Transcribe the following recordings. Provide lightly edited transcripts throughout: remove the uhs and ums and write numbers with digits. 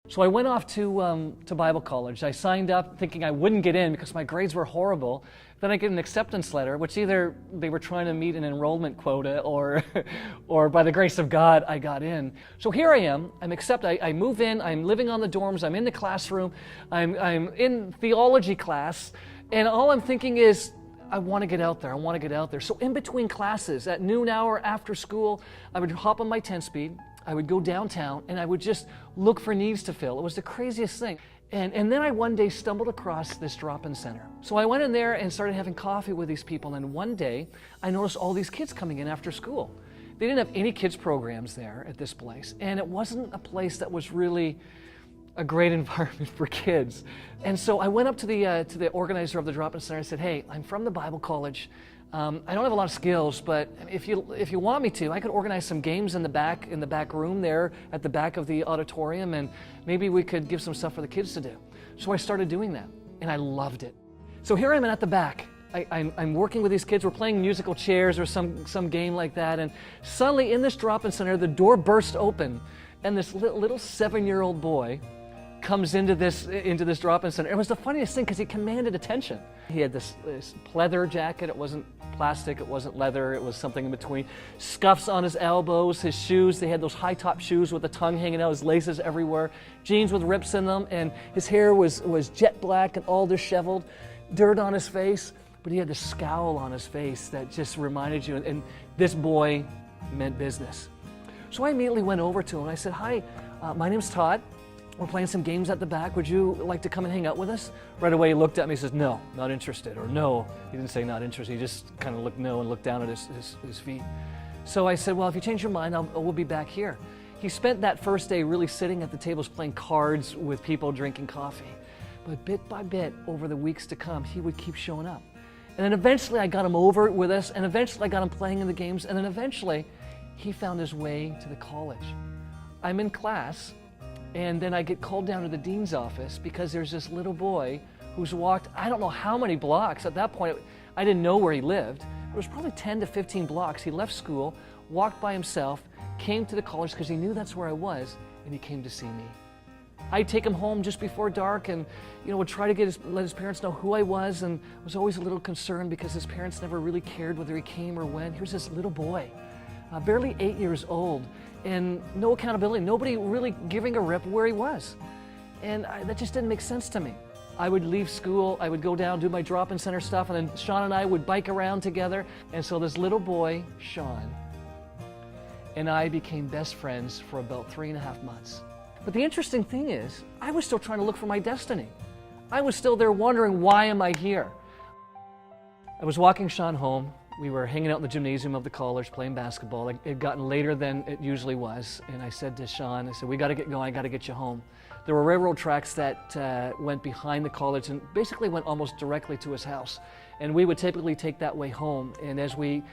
So I went off to Bible college. I signed up thinking I wouldn't get in because my grades were horrible. Then I get an acceptance letter, which either they were trying to meet an enrollment quota or, or by the grace of God, I got in. So here I am. I'm accepted. I move in. I'm living on the dorms. I'm in the classroom. I'm in theology class. And all I'm thinking is, I want to get out there. I want to get out there. So in between classes, at noon hour after school, I would hop on my 10-speed. I would go downtown and I would just look for needs to fill. It was the craziest thing. And then I one day stumbled across this drop-in center. So I went in there and started having coffee with these people. And one day I noticed all these kids coming in after school. They didn't have any kids programs there at this place. And it wasn't a place that was really a great environment for kids. And so I went up to the organizer of the drop-in center. I said, hey, I'm from the Bible college. I don't have a lot of skills, but if you want me to, I could organize some games in the back room there at the back of the auditorium, and maybe we could give some stuff for the kids to do. So I started doing that, and I loved it. So here I'm at the back. I'm working with these kids. We're playing musical chairs or some game like that, and suddenly in this drop-in center, the door burst open, and this little 7-year-old boy comes into this drop-in center. It was the funniest thing because he commanded attention. He had this pleather jacket. It wasn't plastic, it wasn't leather, it was something in between. Scuffs on his elbows, his shoes, they had those high-top shoes with the tongue hanging out, his laces everywhere, jeans with rips in them, and his hair was jet black and all disheveled, dirt on his face, but he had this scowl on his face that just reminded you, and this boy meant business. So I immediately went over to him and I said, hi, my name's Todd. We're playing some games at the back. Would you like to come and hang out with us? Right away he looked at me and says, no, not interested. Or no, he didn't say not interested. He just kind of looked no and looked down at his feet. So I said, well, if you change your mind, we'll be back here. He spent that first day really sitting at the tables playing cards with people drinking coffee. But bit by bit, over the weeks to come, he would keep showing up. And then eventually I got him over with us, and eventually I got him playing in the games, and then eventually he found his way to the college. I'm in class, and then I get called down to the dean's office because there's this little boy who's walked, I don't know how many blocks. At that point, I didn't know where he lived. It was probably 10 to 15 blocks. He left school, walked by himself, came to the college because he knew that's where I was, and he came to see me. I'd take him home just before dark and would try to let his parents know who I was, and was always a little concerned because his parents never really cared whether he came or went. Here's this little boy, barely 8 years old, and no accountability, nobody really giving a rip where he was. And that just didn't make sense to me. I would leave school, I would go down, do my drop-in center stuff, and then Shawn and I would bike around together. And so this little boy, Shawn, and I became best friends for about 3.5 months. But the interesting thing is, I was still trying to look for my destiny. I was still there wondering, why am I here? I was walking Shawn home. We were hanging out in the gymnasium of the college playing basketball. It had gotten later than it usually was. And I said to Shawn, I said, we got to get going, I got to get you home. There were railroad tracks that went behind the college and basically went almost directly to his house. And we would typically take that way home. And as we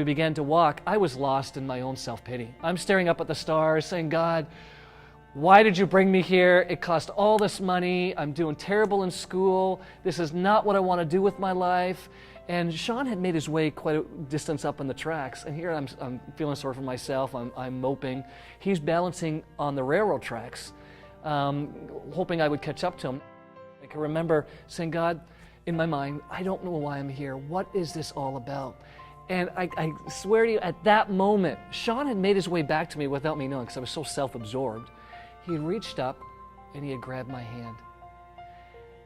began to walk, I was lost in my own self-pity. I'm staring up at the stars saying, God, why did you bring me here? It cost all this money. I'm doing terrible in school. This is not what I want to do with my life. And Shawn had made his way quite a distance up in the tracks, and here I'm feeling sorry for myself. I'm moping. He's balancing on the railroad tracks, hoping I would catch up to him. I can remember saying, God, in my mind, I don't know why I'm here. What is this all about? And I swear to you, at that moment, Shawn had made his way back to me without me knowing because I was so self-absorbed. He had reached up and he had grabbed my hand.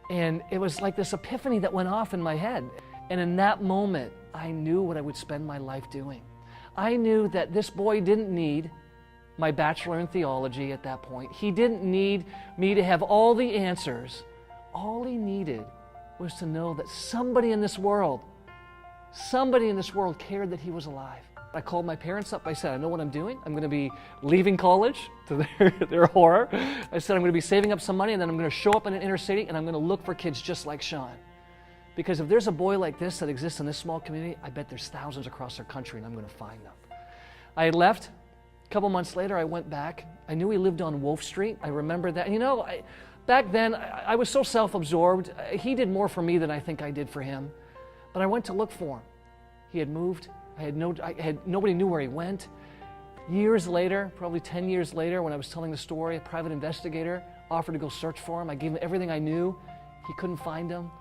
And it was like this epiphany that went off in my head. And in that moment, I knew what I would spend my life doing. I knew that this boy didn't need my bachelor in theology at that point. He didn't need me to have all the answers. All he needed was to know that somebody in this world cared that he was alive. I called my parents up. I said, I know what I'm doing. I'm going to be leaving college, to their horror. I said, I'm going to be saving up some money, and then I'm going to show up in an inner city, and I'm going to look for kids just like Shawn. Because if there's a boy like this that exists in this small community, I bet there's thousands across our country, and I'm going to find them. I had left. A couple months later, I went back. I knew he lived on Wolf Street. I remember that. And back then, I was so self-absorbed. He did more for me than I think I did for him. But I went to look for him. He had moved. Nobody knew where he went. Years later, probably 10 years later, when I was telling the story, a private investigator offered to go search for him. I gave him everything I knew. He couldn't find him.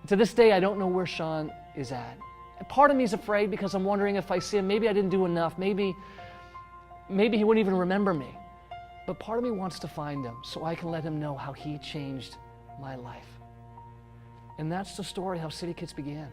To this day, I don't know where Shawn is at. And part of me is afraid because I'm wondering if I see him, maybe I didn't do enough. Maybe he wouldn't even remember me. But part of me wants to find him so I can let him know how he changed my life. And that's the story how CityKidz began.